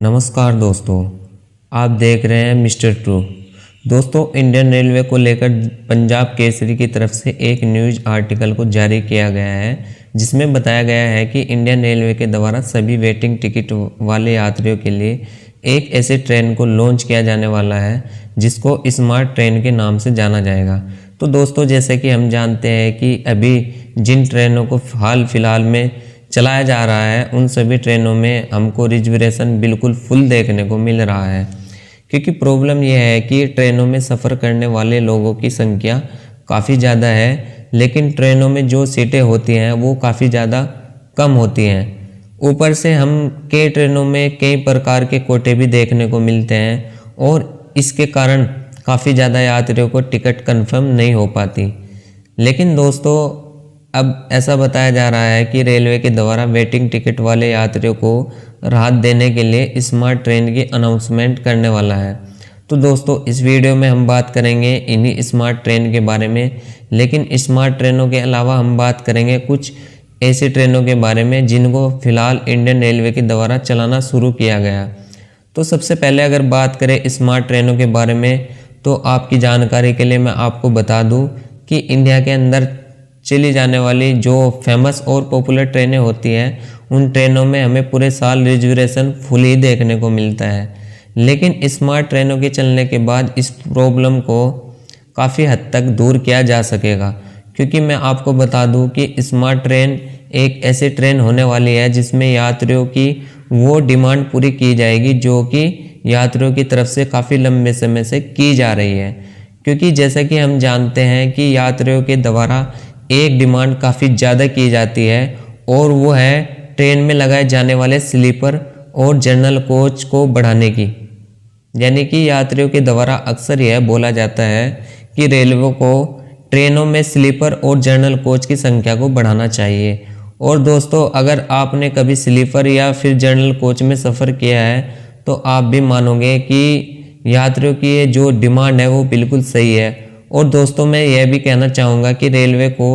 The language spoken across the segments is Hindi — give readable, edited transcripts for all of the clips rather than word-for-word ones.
नमस्कार दोस्तों, आप देख रहे हैं मिस्टर ट्रू। दोस्तों, इंडियन रेलवे को लेकर पंजाब केसरी की तरफ से एक न्यूज़ आर्टिकल को जारी किया गया है, जिसमें बताया गया है कि इंडियन रेलवे के द्वारा सभी वेटिंग टिकट वाले यात्रियों के लिए एक ऐसे ट्रेन को लॉन्च किया जाने वाला है जिसको स्मार्ट ट्रेन के नाम से जाना जाएगा। तो दोस्तों, जैसे कि हम जानते हैं कि अभी जिन ट्रेनों को हाल फिलहाल में चलाया जा रहा है उन सभी ट्रेनों में हमको रिजर्वेशन बिल्कुल फुल देखने को मिल रहा है, क्योंकि प्रॉब्लम यह है कि ट्रेनों में सफ़र करने वाले लोगों की संख्या काफ़ी ज़्यादा है, लेकिन ट्रेनों में जो सीटें होती हैं वो काफ़ी ज़्यादा कम होती हैं। ऊपर से हम कई ट्रेनों में कई प्रकार के कोटे भी देखने को मिलते हैं और इसके कारण काफ़ी ज़्यादा यात्रियों को टिकट कंफर्म नहीं हो पाती। लेकिन दोस्तों, अब ऐसा बताया जा रहा है कि रेलवे के द्वारा वेटिंग टिकट वाले यात्रियों को राहत देने के लिए स्मार्ट ट्रेन की अनाउंसमेंट करने वाला है। तो दोस्तों, इस वीडियो में हम बात करेंगे इन्हीं स्मार्ट ट्रेन के बारे में, लेकिन स्मार्ट ट्रेनों के अलावा हम बात करेंगे कुछ ऐसी ट्रेनों के बारे में जिनको फ़िलहाल इंडियन रेलवे के द्वारा चलाना शुरू किया गया। तो सबसे पहले अगर बात करें स्मार्ट ट्रेनों के बारे में, तो आपकी जानकारी के लिए मैं आपको बता दूं कि इंडिया के अंदर चली जाने वाली जो फेमस और पॉपुलर ट्रेनें होती हैं उन ट्रेनों में हमें पूरे साल रिजर्वेशन फुल ही देखने को मिलता है। लेकिन स्मार्ट ट्रेनों के चलने के बाद इस प्रॉब्लम को काफ़ी हद तक दूर किया जा सकेगा, क्योंकि मैं आपको बता दूं कि स्मार्ट ट्रेन एक ऐसी ट्रेन होने वाली है जिसमें यात्रियों की वो डिमांड पूरी की जाएगी जो कि यात्रियों की तरफ से काफ़ी लंबे समय से की जा रही है। क्योंकि जैसा कि हम जानते हैं कि यात्रियों के द्वारा एक डिमांड काफ़ी ज़्यादा की जाती है और वो है ट्रेन में लगाए जाने वाले स्लीपर और जनरल कोच को बढ़ाने की। यानी कि यात्रियों के द्वारा अक्सर यह बोला जाता है कि रेलवे को ट्रेनों में स्लीपर और जनरल कोच की संख्या को बढ़ाना चाहिए। और दोस्तों, अगर आपने कभी स्लीपर या फिर जनरल कोच में सफ़र किया है तो आप भी मानोगे कि यात्रियों की ये जो डिमांड है वो बिल्कुल सही है। और दोस्तों, मैं यह भी कहना चाहूँगा कि रेलवे को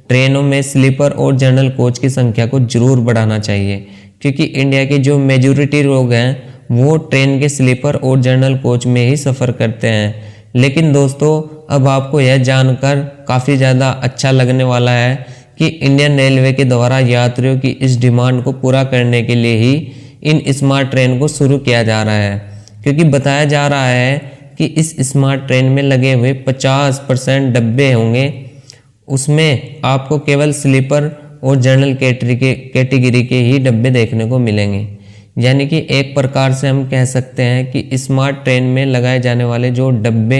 ट्रेनों में स्लीपर और जनरल कोच की संख्या को ज़रूर बढ़ाना चाहिए, क्योंकि इंडिया के जो मेजॉरिटी लोग हैं वो ट्रेन के स्लीपर और जनरल कोच में ही सफ़र करते हैं। लेकिन दोस्तों, अब आपको यह जानकर काफ़ी ज़्यादा अच्छा लगने वाला है कि इंडियन रेलवे के द्वारा यात्रियों की इस डिमांड को पूरा करने के लिए ही इन स्मार्ट ट्रेन को शुरू किया जा रहा है। क्योंकि बताया जा रहा है कि इस स्मार्ट ट्रेन में लगे हुए 50% डब्बे होंगे, उसमें आपको केवल स्लीपर और जनरल कैटेगरी के ही डब्बे देखने को मिलेंगे। यानी कि एक प्रकार से हम कह सकते हैं कि स्मार्ट ट्रेन में लगाए जाने वाले जो डब्बे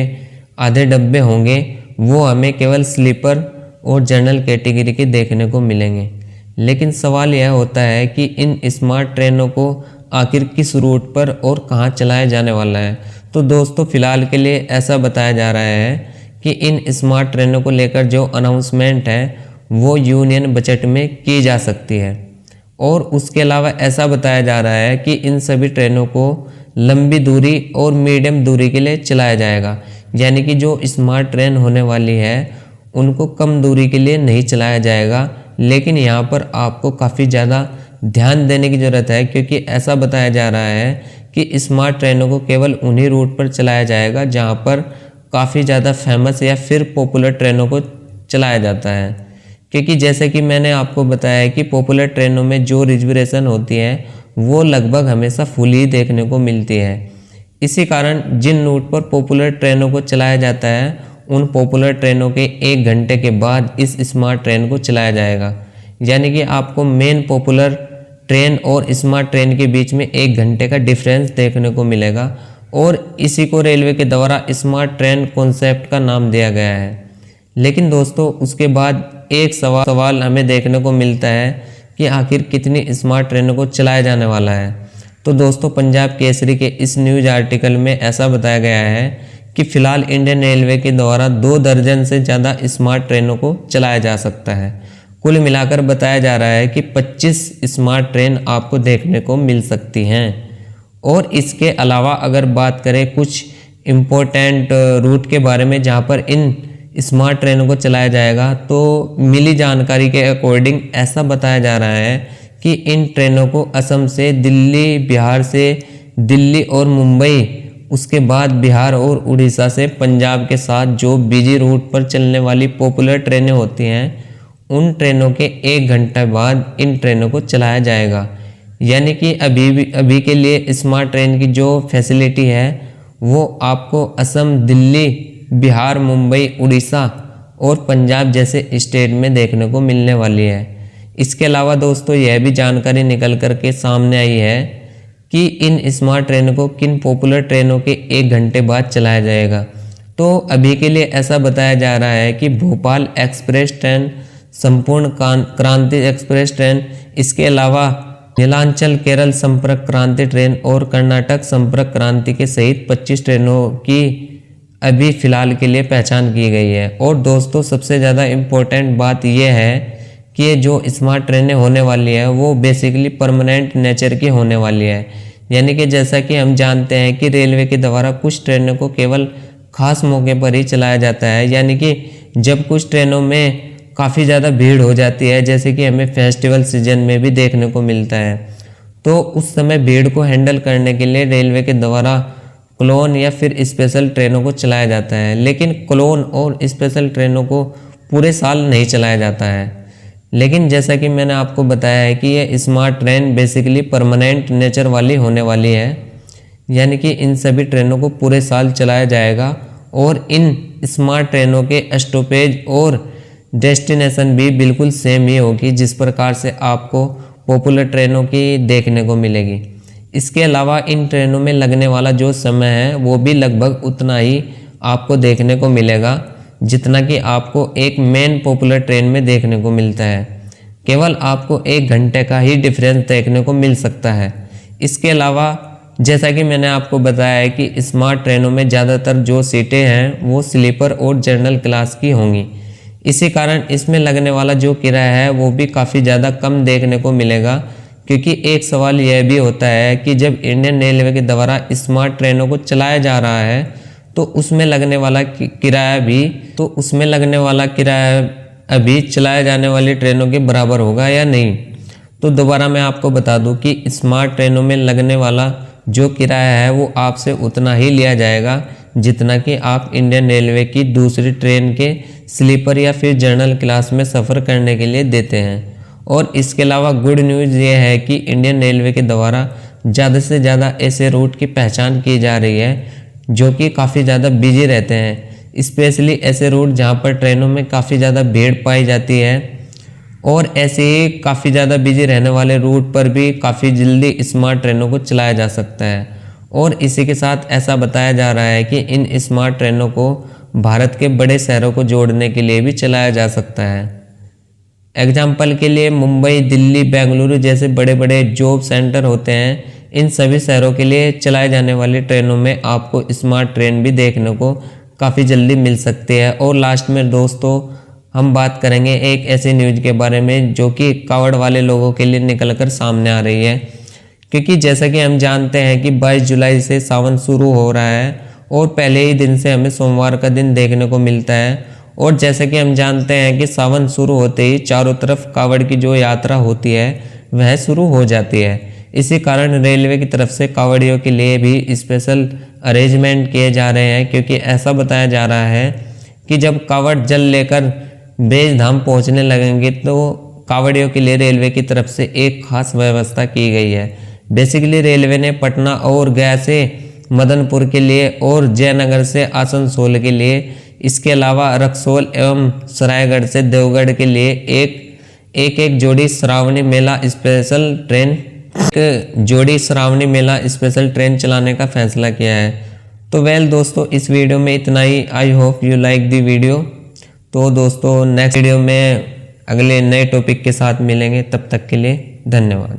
आधे डब्बे होंगे वो हमें केवल स्लीपर और जनरल कैटेगरी के देखने को मिलेंगे। लेकिन सवाल यह होता है कि इन स्मार्ट ट्रेनों को आखिर किस रूट पर और कहाँ चलाया जाने वाला है। तो दोस्तों, फ़िलहाल के लिए ऐसा बताया जा रहा है कि इन स्मार्ट ट्रेनों को लेकर जो अनाउंसमेंट है वो यूनियन बजट में की जा सकती है। और उसके अलावा ऐसा बताया जा रहा है कि इन सभी ट्रेनों को लंबी दूरी और मीडियम दूरी के लिए चलाया जाएगा। यानी कि जो स्मार्ट ट्रेन होने वाली है उनको कम दूरी के लिए नहीं चलाया जाएगा। लेकिन यहाँ पर आपको काफ़ी ज़्यादा ध्यान देने की ज़रूरत है, क्योंकि ऐसा बताया जा रहा है कि स्मार्ट ट्रेनों को केवल उन्हीं रूट पर चलाया जाएगा जहाँ पर काफ़ी ज़्यादा फेमस या फिर पॉपुलर ट्रेनों को चलाया जाता है। क्योंकि जैसे कि मैंने आपको बताया है कि पॉपुलर ट्रेनों में जो रिजर्वेशन होती है वो लगभग हमेशा फुल ही देखने को मिलती है। इसी कारण जिन रूट पर पॉपुलर ट्रेनों को चलाया जाता है उन पॉपुलर ट्रेनों के 1 घंटे के बाद इस स्मार्ट ट्रेन को चलाया जाएगा। यानी कि आपको मेन पॉपुलर ट्रेन और स्मार्ट ट्रेन के बीच में 1 घंटे का डिफरेंस देखने को मिलेगा और इसी को रेलवे के द्वारा स्मार्ट ट्रेन कॉन्सेप्ट का नाम दिया गया है। लेकिन दोस्तों, उसके बाद एक सवाल हमें देखने को मिलता है कि आखिर कितनी स्मार्ट ट्रेनों को चलाया जाने वाला है। तो दोस्तों, पंजाब केसरी के इस न्यूज़ आर्टिकल में ऐसा बताया गया है कि फ़िलहाल इंडियन रेलवे के द्वारा 2 दर्जन से ज़्यादा स्मार्ट ट्रेनों को चलाया जा सकता है। कुल मिलाकर बताया जा रहा है कि 25 स्मार्ट ट्रेन आपको देखने को मिल सकती हैं। और इसके अलावा अगर बात करें कुछ इम्पोर्टेंट रूट के बारे में जहां पर इन स्मार्ट ट्रेनों को चलाया जाएगा, तो मिली जानकारी के अकॉर्डिंग ऐसा बताया जा रहा है कि इन ट्रेनों को असम से दिल्ली, बिहार से दिल्ली और मुंबई, उसके बाद बिहार और उड़ीसा से पंजाब के साथ जो बिजी रूट पर चलने वाली पॉपुलर ट्रेनें होती हैं, उन ट्रेनों के 1 घंटे बाद इन ट्रेनों को चलाया जाएगा। यानी कि अभी के लिए स्मार्ट ट्रेन की जो फैसिलिटी है वो आपको असम, दिल्ली, बिहार, मुंबई, उड़ीसा और पंजाब जैसे स्टेट में देखने को मिलने वाली है। इसके अलावा दोस्तों यह भी जानकारी निकल कर के सामने आई है कि इन स्मार्ट ट्रेनों को किन पॉपुलर ट्रेनों के 1 घंटे बाद चलाया जाएगा। तो अभी के लिए ऐसा बताया जा रहा है कि भोपाल एक्सप्रेस ट्रेन, संपूर्ण क्रांति एक्सप्रेस ट्रेन, इसके अलावा नीलांचल केरल संपर्क क्रांति ट्रेन और कर्नाटक संपर्क क्रांति के सहित 25 ट्रेनों की अभी फ़िलहाल के लिए पहचान की गई है। और दोस्तों सबसे ज़्यादा इम्पोर्टेंट बात यह है कि ये जो स्मार्ट ट्रेनें होने वाली है वो बेसिकली परमानेंट नेचर की होने वाली है। यानी कि जैसा कि हम जानते हैं कि रेलवे के द्वारा कुछ ट्रेनों को केवल खास मौके पर ही चलाया जाता है। यानी कि जब कुछ ट्रेनों में काफ़ी ज़्यादा भीड़ हो जाती है, जैसे कि हमें फेस्टिवल सीजन में भी देखने को मिलता है, तो उस समय भीड़ को हैंडल करने के लिए रेलवे के द्वारा क्लोन या फिर स्पेशल ट्रेनों को चलाया जाता है। लेकिन क्लोन और स्पेशल ट्रेनों को पूरे साल नहीं चलाया जाता है। लेकिन जैसा कि मैंने आपको बताया है कि ये smart train basically permanent nature वाली होने वाली है। यानी कि इन सभी ट्रेनों को पूरे साल चलाया जाएगा और इन स्मार्ट ट्रेनों के स्टॉपेज और डेस्टिनेशन भी बिल्कुल सेम ही होगी जिस प्रकार से आपको पॉपुलर ट्रेनों की देखने को मिलेगी। इसके अलावा इन ट्रेनों में लगने वाला जो समय है वो भी लगभग उतना ही आपको देखने को मिलेगा जितना कि आपको एक मेन पॉपुलर ट्रेन में देखने को मिलता है। केवल आपको 1 घंटे का ही डिफरेंस देखने को मिल सकता है। इसके अलावा जैसा कि मैंने आपको बताया है कि स्मार्ट ट्रेनों में ज़्यादातर जो सीटें हैं वो स्लीपर और जनरल क्लास की होंगी। इसी कारण इसमें लगने वाला जो किराया है वो भी काफ़ी ज़्यादा कम देखने को मिलेगा, क्योंकि एक सवाल यह भी होता है कि जब इंडियन रेलवे के द्वारा स्मार्ट ट्रेनों को चलाया जा रहा है तो उसमें लगने वाला किराया अभी चलाए जाने वाली ट्रेनों के बराबर होगा या नहीं। तो दोबारा मैं आपको बता दूं कि स्मार्ट ट्रेनों में लगने वाला जो किराया है वो आपसे उतना ही लिया जाएगा जितना कि आप इंडियन रेलवे की दूसरी ट्रेन के स्लीपर या फिर जनरल क्लास में सफ़र करने के लिए देते हैं। और इसके अलावा गुड न्यूज़ ये है कि इंडियन रेलवे के द्वारा ज़्यादा से ज़्यादा ऐसे रूट की पहचान की जा रही है जो कि काफ़ी ज़्यादा बिजी रहते हैं, स्पेशली ऐसे रूट जहाँ पर ट्रेनों में काफ़ी ज़्यादा भीड़ पाई जाती है। और ऐसे ही काफ़ी ज़्यादा बिजी रहने वाले रूट पर भी काफ़ी जल्दी स्मार्ट ट्रेनों को चलाया जा सकता है। और इसी के साथ ऐसा बताया जा रहा है कि इन स्मार्ट ट्रेनों को भारत के बड़े शहरों को जोड़ने के लिए भी चलाया जा सकता है। एग्जाम्पल के लिए मुंबई, दिल्ली, बेंगलुरु जैसे बड़े बड़े जॉब सेंटर होते हैं, इन सभी शहरों के लिए चलाए जाने वाली ट्रेनों में आपको स्मार्ट ट्रेन भी देखने को काफ़ी जल्दी मिल सकती है। और लास्ट में दोस्तों हम बात करेंगे एक ऐसी न्यूज़ के बारे में जो कि कावड़ वाले लोगों के लिए निकल कर सामने आ रही है। क्योंकि जैसा कि हम जानते हैं कि 22 जुलाई से सावन शुरू हो रहा है और पहले ही दिन से हमें सोमवार का दिन देखने को मिलता है। और जैसे कि हम जानते हैं कि सावन शुरू होते ही चारों तरफ कावड़ की जो यात्रा होती है वह शुरू हो जाती है। इसी कारण रेलवे की तरफ से कावड़ियों के लिए भी स्पेशल अरेंजमेंट किए जा रहे हैं, क्योंकि ऐसा बताया जा रहा है कि जब कावड़ जल लेकर बेज धाम पहुँचने लगेंगे तो कावड़ियों के लिए रेलवे की तरफ से एक खास व्यवस्था की गई है। बेसिकली रेलवे ने पटना और गया से मदनपुर के लिए और जयनगर से आसनसोल के लिए, इसके अलावा रक्सौल एवं सरायगढ़ से देवगढ़ के लिए एक जोड़ी श्रावणी मेला स्पेशल ट्रेन चलाने का फैसला किया है। तो वेल दोस्तों इस वीडियो में इतना ही। I hope you like the video. तो दोस्तों नेक्स्ट वीडियो में अगले नए टॉपिक के साथ मिलेंगे, तब तक के लिए धन्यवाद।